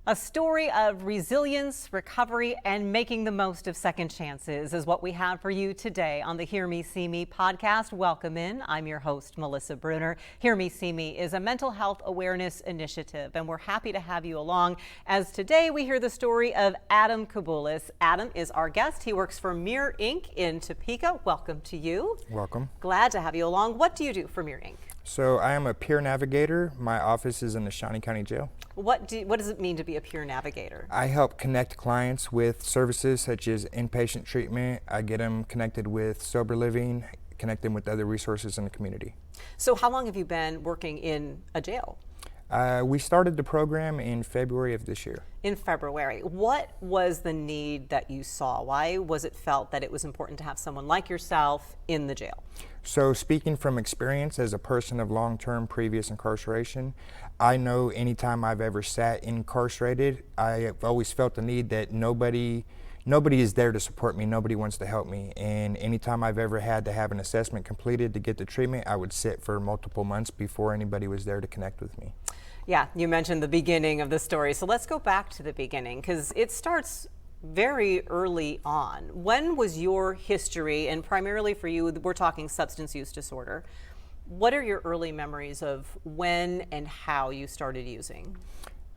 A story of resilience, recovery, and making the most of second chances is what we have for you today on the Hear Me, See Me podcast. Welcome in. I'm your host, Melissa Bruner. Hear Me, See Me is a mental health awareness initiative, and we're happy to have you along as today we hear the story of Adam Cobuluis. Adam is our guest. He works for Mirror Inc. in Topeka. Welcome to you. Welcome. Glad to have you along. What do you do for Mirror Inc.? So I am a peer navigator. My office is in the Shawnee County Jail. What does it mean to be a peer navigator? I help connect clients with services such as inpatient treatment. I get them connected with sober living, connect them with other resources in the community. So how long have you been working in a jail? We started the program in February of this year. In February. What was the need that you saw? Why was it felt that it was important to have someone like yourself in the jail? So speaking from experience as a person of long-term previous incarceration, I know anytime I've ever sat incarcerated, I have always felt the need that nobody is there to support me, nobody wants to help me. And anytime I've ever had to have an assessment completed to get the treatment, I would sit for multiple months before anybody was there to connect with me. Yeah, you mentioned the beginning of the story. So let's go back to the beginning because it starts very early on. When was your history, and primarily for you, we're talking substance use disorder. What are your early memories of when and how you started using?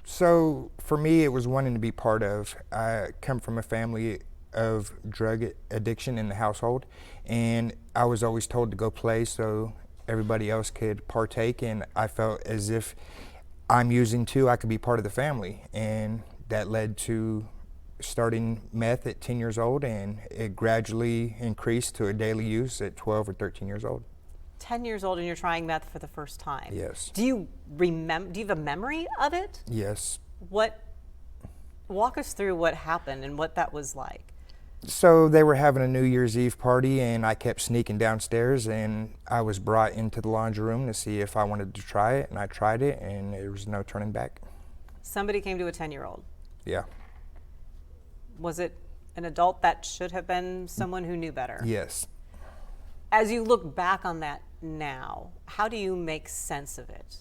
So for me, it was wanting to be part of. I come from a family of drug addiction in the household, and I was always told to go play so everybody else could partake, and I felt as if I'm using too, I could be part of the family, and that led to starting meth at 10 years old, and it gradually increased to a daily use at 12 or 13 years old. 10 years old and you're trying meth for the first time. Yes. Do you have a memory of it? Yes. Walk us through what happened and what that was like. So they were having a New Year's Eve party, and I kept sneaking downstairs, and I was brought into the laundry room to see if I wanted to try it, and I tried it, and there was no turning back. Somebody came to a 10-year-old. Yeah. Was it an adult that should have been someone who knew better? Yes. As you look back on that now, how do you make sense of it?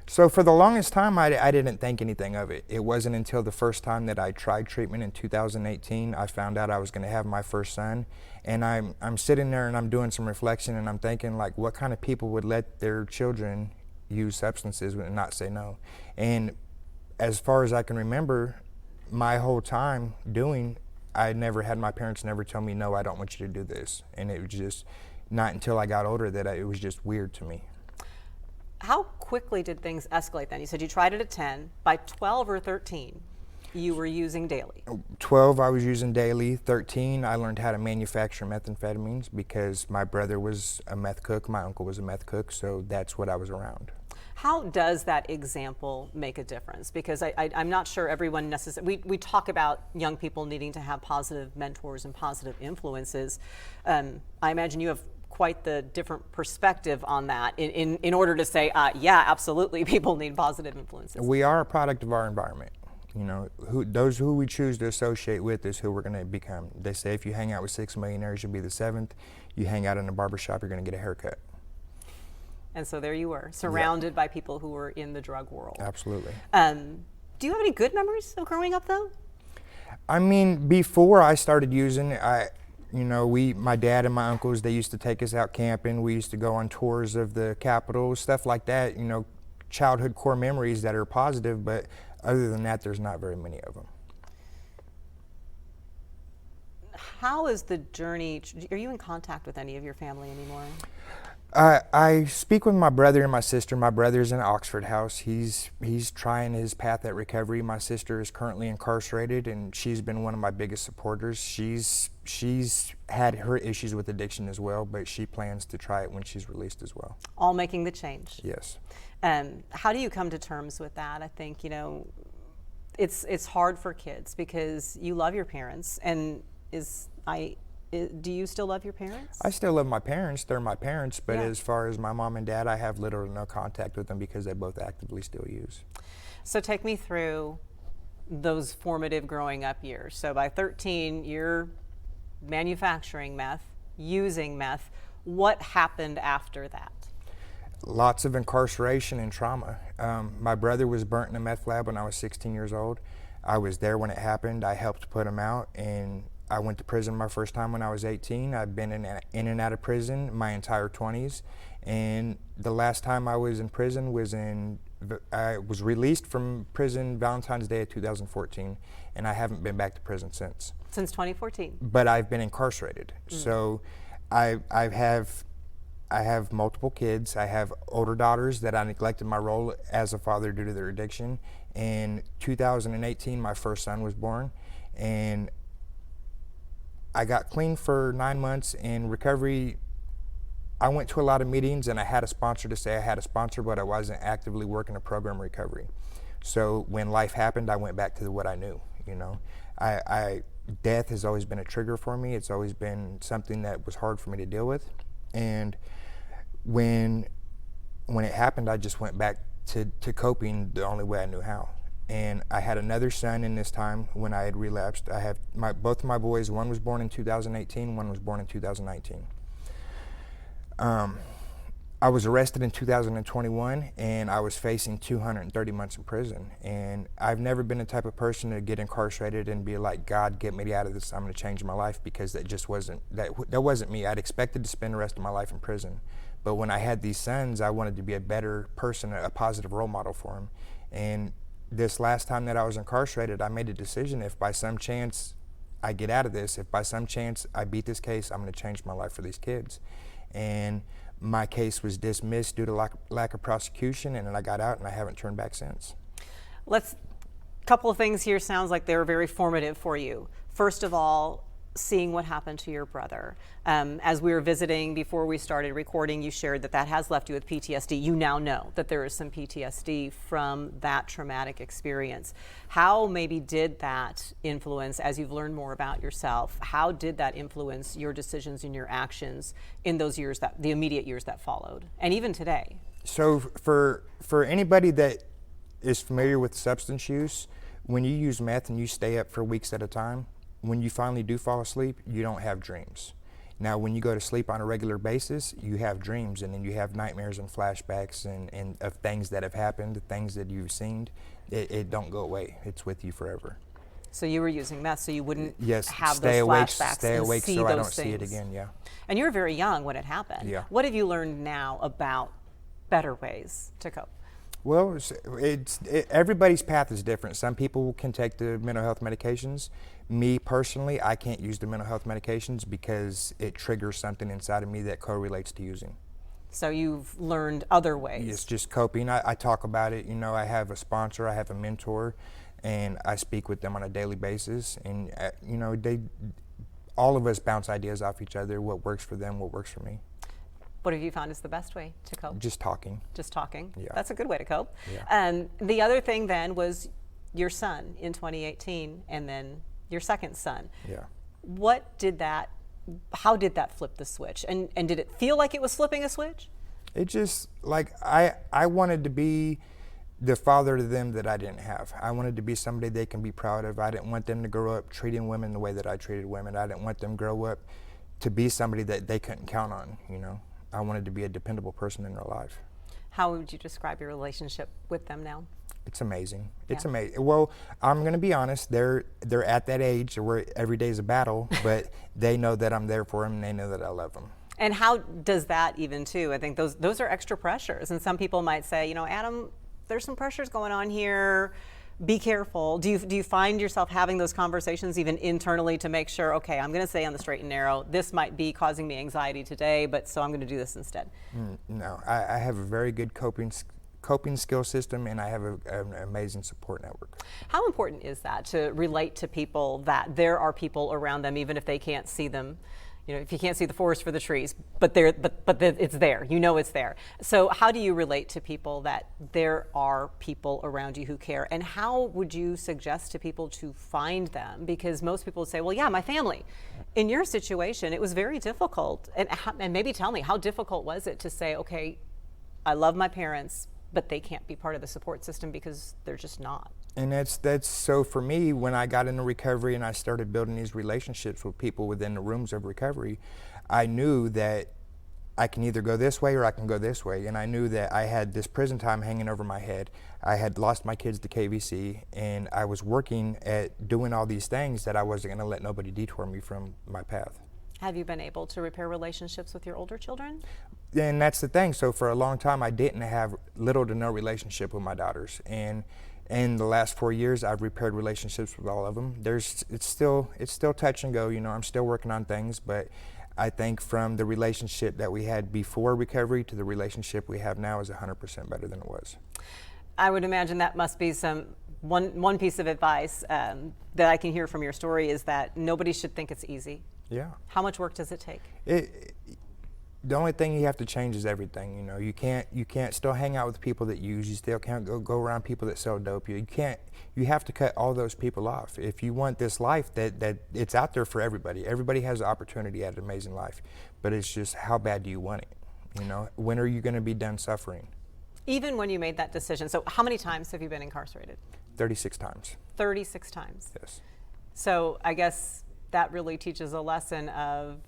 So for the longest time, I didn't think anything of it. It wasn't until the first time that I tried treatment in 2018, I found out I was going to have my first son. And I'm sitting there and I'm doing some reflection, and I'm thinking, like, what kind of people would let their children use substances and not say no? And as far as I can remember, my whole time I never had my parents never tell me, no, I don't want you to do this. And it was just not until I got older that it was just weird to me. How quickly did things escalate then? You said you tried it at 10. By 12 or 13, you were using daily. 12, I was using daily. 13, I learned how to manufacture methamphetamines because my brother was a meth cook, my uncle was a meth cook, so that's what I was around. How does that example make a difference? Because I'm not sure everyone necessarily, we talk about young people needing to have positive mentors and positive influences. I imagine you have quite the different perspective on that in order to say, yeah, absolutely, people need positive influences. We are a product of our environment. You know, those who we choose to associate with is who we're going to become. They say if you hang out with 6 millionaires, you'll be the 7th. You hang out in a barbershop, you're going to get a haircut. And so there you were, surrounded by people who were in the drug world. Absolutely. Do you have any good memories of growing up, though? I mean, before I started using, my dad and my uncles, they used to take us out camping. We used to go on tours of the Capitol, stuff like that, childhood core memories that are positive, but other than that, there's not very many of them. How is the journey, are you in contact with any of your family anymore? I speak with my brother and my sister. My brother's in Oxford House. He's trying his path at recovery. My sister is currently incarcerated, and she's been one of my biggest supporters. She's had her issues with addiction as well, but she plans to try it when she's released as well. All making the change. Yes. How do you come to terms with that? I think, it's hard for kids because you love your parents, and do you still love your parents? I still love my parents. They're my parents, but Yeah. as far as my mom and dad, I have little or no contact with them because they both actively still use. So take me through those formative growing up years. So by 13, you're manufacturing meth, using meth. What happened after that? Lots of incarceration and trauma. My brother was burnt in a meth lab when I was 16 years old. I was there when it happened. I helped put him out, and I went to prison my first time when I was 18. I've been in and out of prison my entire 20s, and the last time I was in prison was I was released from prison Valentine's Day of 2014, and I haven't been back to prison since. Since 2014? But I've been incarcerated. So I have multiple kids. I have older daughters that I neglected my role as a father due to their addiction. In 2018, my first son was born, and I got clean for 9 months. In recovery, I went to a lot of meetings, and I had a sponsor to say I had a sponsor, but I wasn't actively working a program recovery. So when life happened, I went back to what I knew. You know, death has always been a trigger for me. It's always been something that was hard for me to deal with. And when it happened, I just went back to coping the only way I knew how. And I had another son in this time when I had relapsed. I have both of my boys. One was born in 2018, one was born in 2019. I was arrested in 2021, and I was facing 230 months in prison. And I've never been the type of person to get incarcerated and be like, God, get me out of this. I'm going to change my life, because that wasn't me. I'd expected to spend the rest of my life in prison. But when I had these sons, I wanted to be a better person, a positive role model for them. And this last time that I was incarcerated, I made a decision: if by some chance I get out of this, if by some chance I beat this case, I'm going to change my life for these kids. And my case was dismissed due to lack of prosecution, and then I got out, and I haven't turned back since. Couple of things here sounds like they were very formative for you. First of all, seeing what happened to your brother. As we were visiting before we started recording, you shared that has left you with PTSD. You now know that there is some PTSD from that traumatic experience. How maybe did that influence, as you've learned more about yourself, how did that influence your decisions and your actions in those years, the immediate years that followed, and even today? So for anybody that is familiar with substance use, when you use meth and you stay up for weeks at a time, when you finally do fall asleep, you don't have dreams. Now, when you go to sleep on a regular basis, you have dreams, and then you have nightmares and flashbacks and of things that have happened, things that you've seen. It don't go away. It's with you forever. So you were using meth so you wouldn't Yes, have stay those awake, flashbacks stay and awake see so those I don't things. see it again, yeah. And you were very young when it happened. Yeah. What have you learned now about better ways to cope? Well, everybody's path is different. Some people can take the mental health medications. Me personally, I can't use the mental health medications because it triggers something inside of me that correlates to using. So you've learned other ways. It's just coping. I talk about it. You know, I have a sponsor, I have a mentor, and I speak with them on a daily basis. And you know, all of us bounce ideas off each other. What works for them, what works for me. What have you found is the best way to cope? Just talking. Just talking. Yeah. That's a good way to cope. Yeah. The other thing then was your son in 2018, and then your second son. Yeah. How did that flip the switch? And did it feel like it was flipping a switch? It just, like, I wanted to be the father to them that I didn't have. I wanted to be somebody they can be proud of. I didn't want them to grow up treating women the way that I treated women. I didn't want them to grow up to be somebody that they couldn't count on, you know. I wanted to be a dependable person in their life. How would you describe your relationship with them now? It's amazing. It's Yeah. amazing. Well, I'm going to be honest. They're at that age where every day is a battle, but they know that I'm there for them, and they know that I love them. And how does that even too? I think those are extra pressures. And some people might say, you know, Adam, there's some pressures going on here. Be careful. Do you find yourself having those conversations even internally to make sure, okay, I'm going to stay on the straight and narrow. This might be causing me anxiety today, but so I'm going to do this instead. No, I have a very good coping skill system, and I have an amazing support network. How important is that to relate to people that there are people around them, even if they can't see them? You know, if you can't see the forest for the trees, but it's there. You know it's there. So how do you relate to people that there are people around you who care? And how would you suggest to people to find them? Because most people would say, well, yeah, my family. In your situation, it was very difficult. And maybe tell me, how difficult was it to say, okay, I love my parents, but they can't be part of the support system because they're just not? And that's so for me, when I got into recovery and I started building these relationships with people within the rooms of recovery, I knew that I can either go this way or I can go this way. And I knew that I had this prison time hanging over my head. I had lost my kids to KVC, and I was working at doing all these things that I wasn't going to let nobody detour me from my path. Have you been able to repair relationships with your older children? And that's the thing. So for a long time, I didn't have little to no relationship with my daughters. And in the last 4 years, I've repaired relationships with all of them. It's still touch and go. I'm still working on things, but I think from the relationship that we had before recovery to the relationship we have now is 100% better than it was. I would imagine that must be one piece of advice that I can hear from your story is that nobody should think it's easy. Yeah. How much work does it take? The only thing you have to change is everything. You can't still hang out with people that use. You still can't go around people that sell dope. You have to cut all those people off. If you want this life that it's out there for everybody. Everybody has the opportunity at an amazing life, but it's just how bad do you want it? When are you going to be done suffering? Even when you made that decision. So how many times have you been incarcerated? 36 times. 36 times. Yes. So I guess that really teaches a lesson of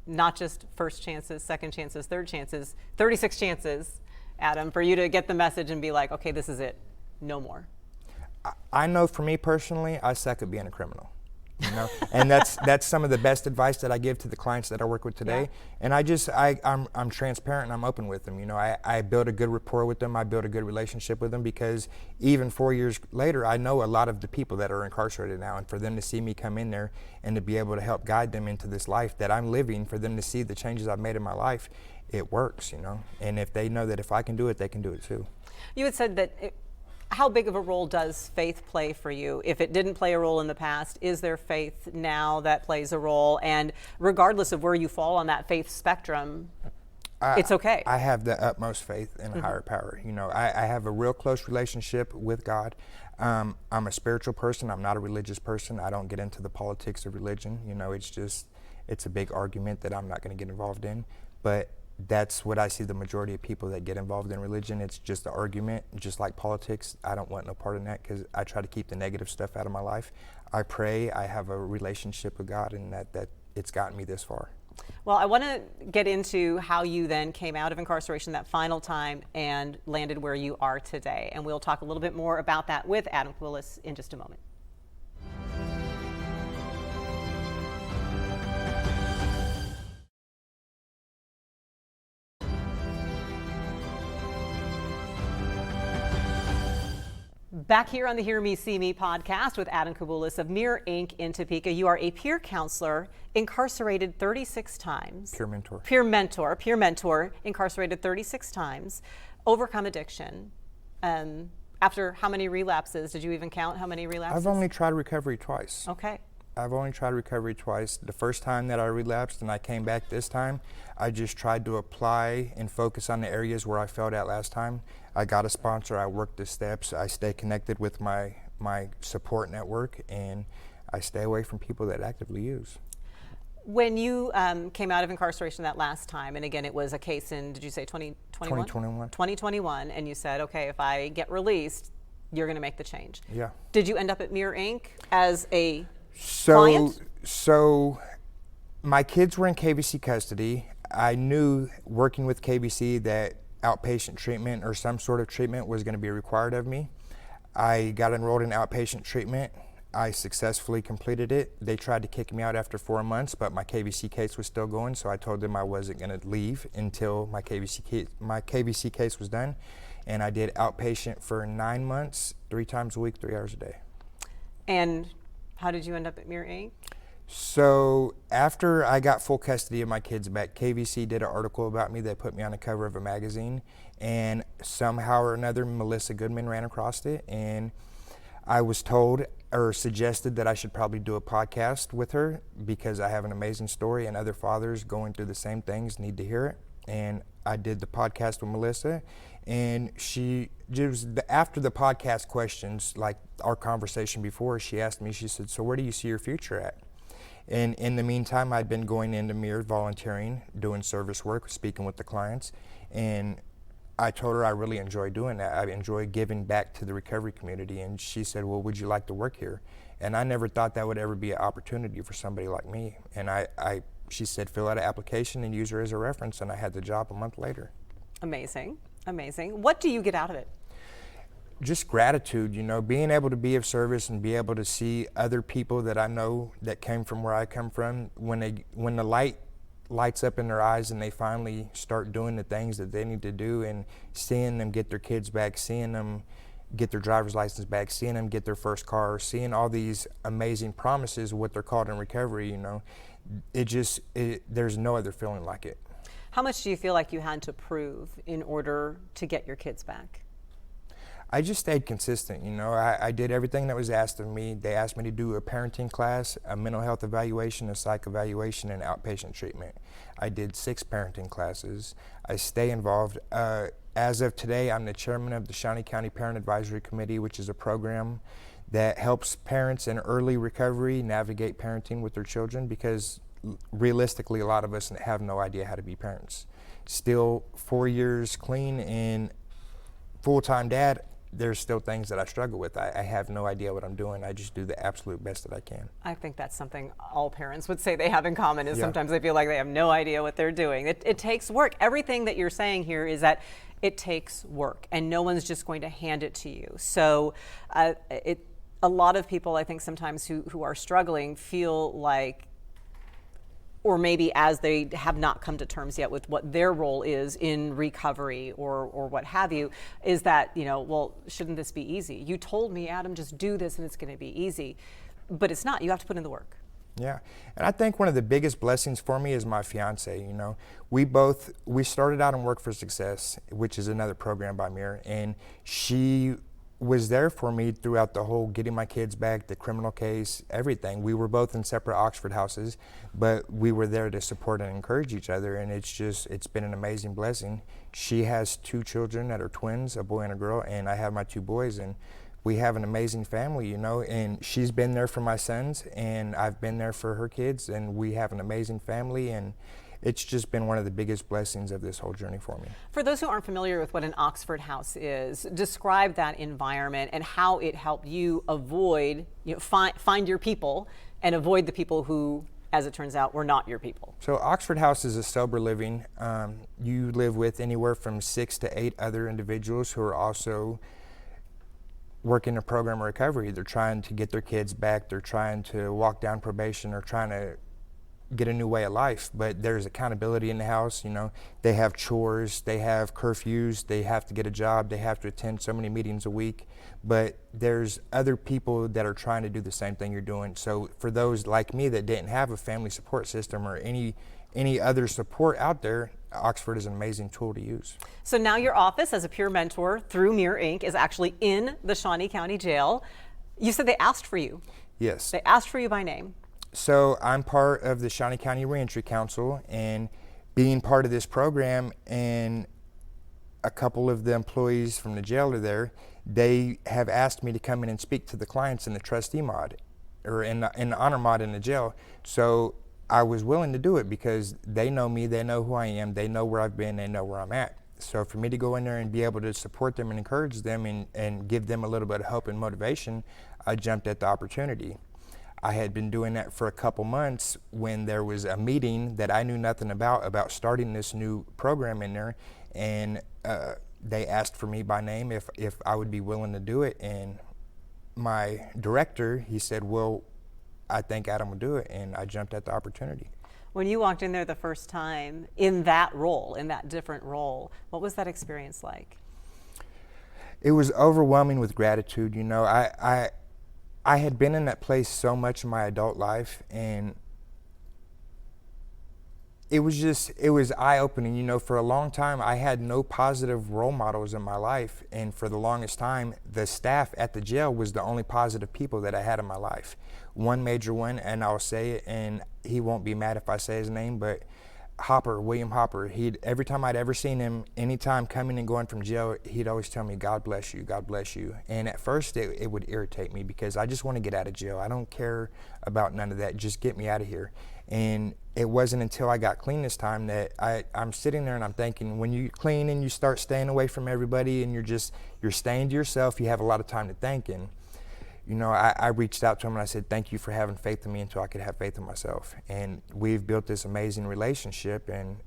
not just first chances, second chances, third chances, 36 chances, Adam, for you to get the message and be like, okay, this is it, no more. I know for me personally, I suck at being a criminal. And that's some of the best advice that I give to the clients that I work with today. Yeah. And I'm transparent and I'm open with them. I build a good rapport with them. I build a good relationship with them because even 4 years later, I know a lot of the people that are incarcerated now, and for them to see me come in there and to be able to help guide them into this life that I'm living, for them to see the changes I've made in my life, it works, And if they know that if I can do it, they can do it too. You had said that how big of a role does faith play for you? If it didn't play a role in the past, is there faith now that plays a role? And regardless of where you fall on that faith spectrum, it's okay. I have the utmost faith in a higher power. I have a real close relationship with God. I'm a spiritual person. I'm not a religious person. I don't get into the politics of religion. It's a big argument that I'm not going to get involved in. But that's what I see the majority of people that get involved in religion. It's just an argument, just like politics. I don't want no part in that because I try to keep the negative stuff out of my life. I pray, I have a relationship with God, and that it's gotten me this far. Well, I want to get into how you then came out of incarceration that final time and landed where you are today. And we'll talk a little bit more about that with Adam Cobuluis in just a moment. Back here on the Hear Me, See Me podcast with Adam Cobuluis of Mirror Inc. in Topeka. You are a peer counselor, incarcerated 36 times. Peer mentor. Peer mentor, incarcerated 36 times, overcome addiction. After how many relapses? Did you even count how many relapses? I've only tried recovery twice. Okay. I've only tried recovery twice. The first time that I relapsed and I came back this time, I just tried to apply and focus on the areas where I failed at last time. I got a sponsor, I worked the steps, I stay connected with my support network, and I stay away from people that actively use. When you came out of incarceration that last time, and again, it was a case in, did you say 2021? 2021. 2021, and you said, okay, if I get released, you're going to make the change. Yeah. Did you end up at Mirror Inc. as a client? So my kids were in KVC custody. I knew working with KVC that outpatient treatment or some sort of treatment was going to be required of me. I got enrolled in outpatient treatment. I successfully completed it. They tried to kick me out after 4 months, but my KVC case was still going, so I told them I wasn't going to leave until my KVC case was done. And I did outpatient for 9 months, 3 times a week, 3 hours a day. And how did you end up at Mirror Inc.? So after I got full custody of my kids back, KVC did an article about me. They put me on the cover of a magazine, and somehow or another, Melissa Goodman ran across it, and I was told or suggested that I should probably do a podcast with her because I have an amazing story, and other fathers going through the same things need to hear it. And I did the podcast with Melissa, and she just, after the podcast questions, like our conversation before, she asked me, she said, so where do you see your future at? And in the meantime, I'd been going into Mirror, volunteering, doing service work, speaking with the clients, and I told her I really enjoy doing that. I enjoy giving back to the recovery community, and she said, well, would you like to work here? And I never thought that would ever be an opportunity for somebody like me, and I she said, fill out an application and use her as a reference, and I had the job a month later. Amazing, amazing. What do you get out of it? Just gratitude, being able to be of service and be able to see other people that I know that came from where I come from, when the light lights up in their eyes and they finally start doing the things that they need to do, and seeing them get their kids back, seeing them get their driver's license back, seeing them get their first car, seeing all these amazing promises, what they're called in recovery, there's no other feeling like it. How much do you feel like you had to prove in order to get your kids back? I just stayed consistent, I did everything that was asked of me. They asked me to do a parenting class, a mental health evaluation, a psych evaluation, and outpatient treatment. I did 6 parenting classes. I stay involved. As of today, I'm the chairman of the Shawnee County Parent Advisory Committee, which is a program that helps parents in early recovery navigate parenting with their children, because realistically, a lot of us have no idea how to be parents. Still 4 years clean and full-time dad, there's still things that I struggle with. I have no idea what I'm doing. I just do the absolute best that I can. I think that's something all parents would say they have in common, is sometimes they feel like they have no idea what they're doing. It takes work. Everything that you're saying here is that it takes work, and no one's just going to hand it to you. So a lot of people, I think, sometimes who are struggling feel like, or maybe as they have not come to terms yet with what their role is in recovery or what have you, is that, well, shouldn't this be easy? You told me, Adam, just do this and it's going to be easy. But it's not. You have to put in the work. Yeah, and I think one of the biggest blessings for me is my fiance. We started out in Work for Success, which is another program by Mir, and she was there for me throughout the whole getting my kids back, the criminal case, everything. We were both in separate Oxford houses, but we were there to support and encourage each other, and it's been an amazing blessing. She has 2 children that are twins, a boy and a girl, and I have my 2 boys, and we have an amazing family, and she's been there for my sons, and I've been there for her kids, and we have an amazing family, and it's just been one of the biggest blessings of this whole journey for me. For those who aren't familiar with what an Oxford house is, describe that environment and how it helped you avoid, find your people and avoid the people who, as it turns out, were not your people. So Oxford House is a sober living. You live with anywhere from 6 to 8 other individuals who are also working a program of recovery. They're trying to get their kids back. They're trying to walk down probation, or trying to get a new way of life, but there's accountability in the house. They have chores, they have curfews, they have to get a job, they have to attend so many meetings a week, but there's other people that are trying to do the same thing you're doing. So for those like me that didn't have a family support system or any other support out there, Oxford is an amazing tool to use. So now your office as a peer mentor through Mir Inc. is actually in the Shawnee County Jail. You said they asked for you. Yes. They asked for you by name. So I'm part of the Shawnee County Reentry Council, and being part of this program, and a couple of the employees from the jail are there, they have asked me to come in and speak to the clients in the trustee mod, or in the honor mod in the jail. So I was willing to do it because they know me, they know who I am, they know where I've been, they know where I'm at. So for me to go in there and be able to support them and encourage them and give them a little bit of hope and motivation, I jumped at the opportunity. I had been doing that for a couple months when there was a meeting that I knew nothing about starting this new program in there, and they asked for me by name if I would be willing to do it, and my director, he said, well, I think Adam would do it, and I jumped at the opportunity. When you walked in there the first time in that role, in that different role, what was that experience like? It was overwhelming with gratitude. I had been in that place so much in my adult life, and it was eye-opening. For a long time, I had no positive role models in my life, and for the longest time, the staff at the jail was the only positive people that I had in my life. One major one, and I'll say it, and he won't be mad if I say his name, but William Hopper, every time I'd ever seen him, anytime coming and going from jail, he'd always tell me, God bless you, God bless you. And at first it would irritate me because I just want to get out of jail. I don't care about none of that, just get me out of here. And it wasn't until I got clean this time that I'm sitting there and I'm thinking, when you clean and you start staying away from everybody and you're staying to yourself, you have a lot of time to think. And you know, I reached out to him and I said, thank you for having faith in me until I could have faith in myself. And we've built this amazing relationship, and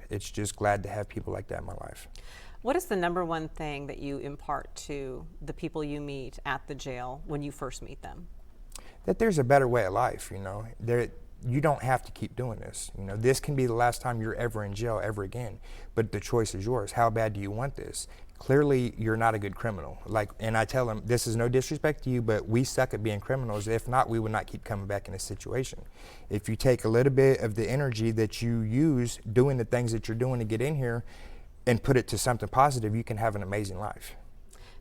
it's just glad to have people like that in my life. What is the number one thing that you impart to the people you meet at the jail when you first meet them? That there's a better way of life, you know. You don't have to keep doing this. You know, this can be the last time you're ever in jail ever again, but the choice is yours. How bad do you want this? Clearly, you're not a good criminal. And I tell them, this is no disrespect to you, but we suck at being criminals. If not, we would not keep coming back in this situation. If you take a little bit of the energy that you use doing the things that you're doing to get in here and put it to something positive, you can have an amazing life.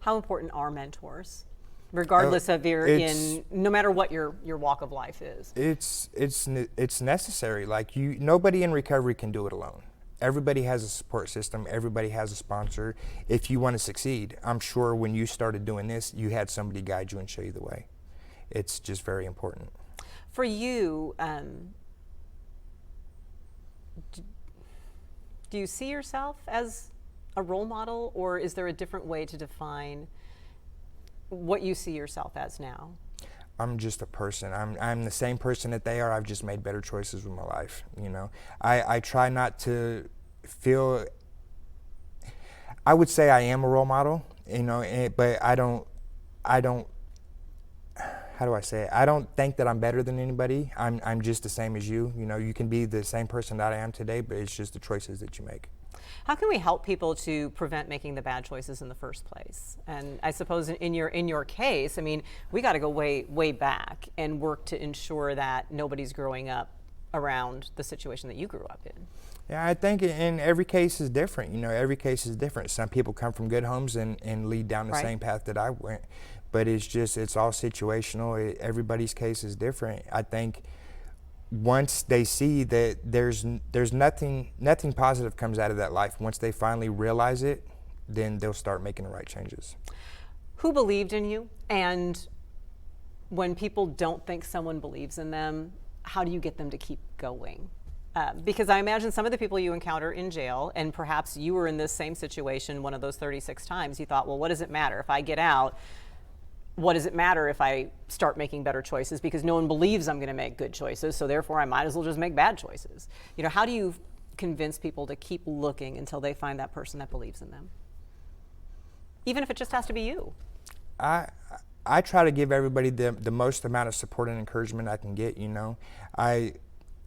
How important are mentors, regardless of no matter what your walk of life is? It's necessary. Like, nobody in recovery can do it alone. Everybody has a support system. Everybody has a sponsor. If you want to succeed, I'm sure when you started doing this, you had somebody guide you and show you the way. It's just very important. For you, do you see yourself as a role model, or is there a different way to define what you see yourself as now? I'm just a person. I'm the same person that they are. I've just made better choices with my life. You know, I try not to feel. I would say I am a role model, you know, but I don't. How do I say it? I don't think that I'm better than anybody. I'm just the same as you. You know, you can be the same person that I am today, but it's just the choices that you make. How can we help people to prevent making the bad choices in the first place? And I suppose in your case, I mean, we got to go way back and work to ensure that nobody's growing up around the situation that you grew up in. Yeah, I think in every case is different. You know, every case is different. Some people come from good homes and lead down the same path that I went, but it's all situational. Everybody's case is different. I think once they see that there's nothing positive comes out of that life, once they finally realize it, then they'll start making the right changes. Who believed in you? And when people don't think someone believes in them, how do you get them to keep going? Because I imagine some of the people you encounter in jail, and perhaps you were in this same situation one of those 36 times, you thought, well, what does it matter if I get out? What does it matter if I start making better choices? Because no one believes I'm going to make good choices, so therefore I might as well just make bad choices. You know, how do you convince people to keep looking until they find that person that believes in them? Even if it just has to be you. I try to give everybody the most amount of support and encouragement I can get, you know.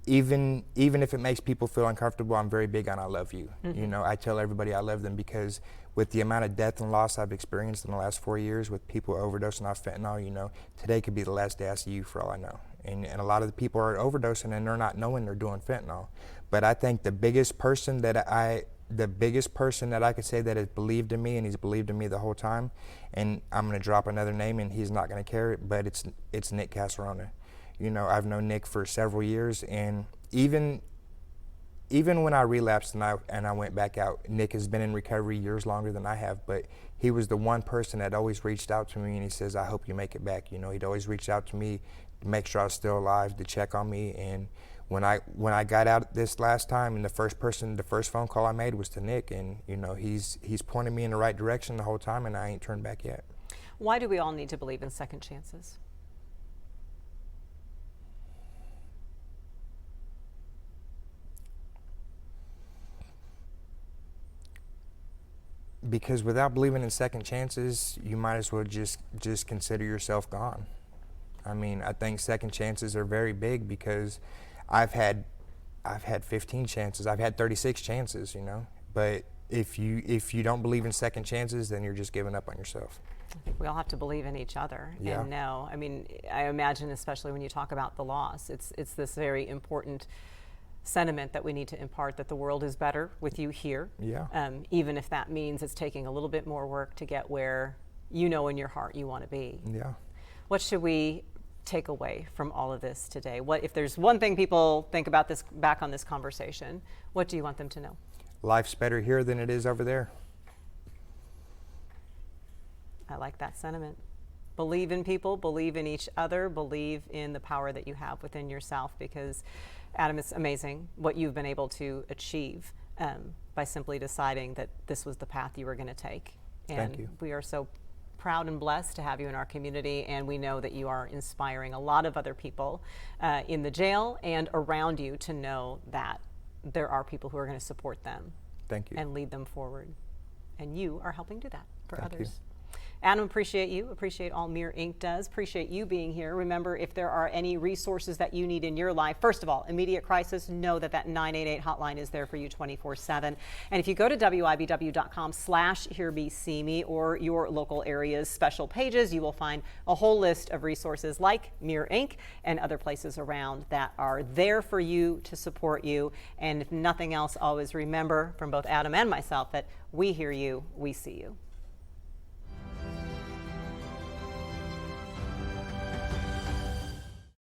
Even if it makes people feel uncomfortable, I'm very big on I love you. Mm-hmm. You know, I tell everybody I love them because with the amount of death and loss I've experienced in the last 4 years with people overdosing off fentanyl, you know, today could be the last day I see you for all I know. And a lot of the people are overdosing and they're not knowing they're doing fentanyl. But I think the biggest person that I could say that has believed in me, and he's believed in me the whole time, and I'm going to drop another name and he's not going to care, but it's Nick Casarona. You know, I've known Nick for several years, and even when I relapsed and I went back out, Nick has been in recovery years longer than I have, but he was the one person that always reached out to me, and he says, I hope you make it back. You know, he'd always reach out to me to make sure I was still alive, to check on me. And when I got out this last time, and the first phone call I made was to Nick, and you know, he's pointed me in the right direction the whole time, and I ain't turned back yet. Why do we all need to believe in second chances? Because without believing in second chances, you might as well just consider yourself gone. I mean, I think second chances are very big because I've had 15 chances. I've had 36 chances, you know. But if you don't believe in second chances, then you're just giving up on yourself. I think we all have to believe in each other and know. I mean, I imagine especially when you talk about the loss, it's this very important sentiment that we need to impart that the world is better with you here. Yeah. Even if that means it's taking a little bit more work to get where you know in your heart you want to be. Yeah. What should we take away from all of this today? What if there's one thing people think about this back on this conversation, what do you want them to know? Life's better here than it is over there. I like that sentiment. Believe in people, believe in each other, believe in the power that you have within yourself, because Adam, it's amazing what you've been able to achieve by simply deciding that this was the path you were going to take. And Thank you. we are so proud and blessed to have you in our community, and we know that you are inspiring a lot of other people in the jail and around you to know that there are people who are going to support them. Thank you. And lead them forward. And you are helping do that for Thank others. you. Adam, appreciate you. Appreciate all Mirror Inc. does. Appreciate you being here. Remember, if there are any resources that you need in your life, first of all, immediate crisis, know that that 988 hotline is there for you 24/7. And if you go to WIBW.com/HearMeSeeMe or your local area's special pages, you will find a whole list of resources like Mirror Inc. and other places around that are there for you to support you. And if nothing else, always remember from both Adam and myself that we hear you, we see you.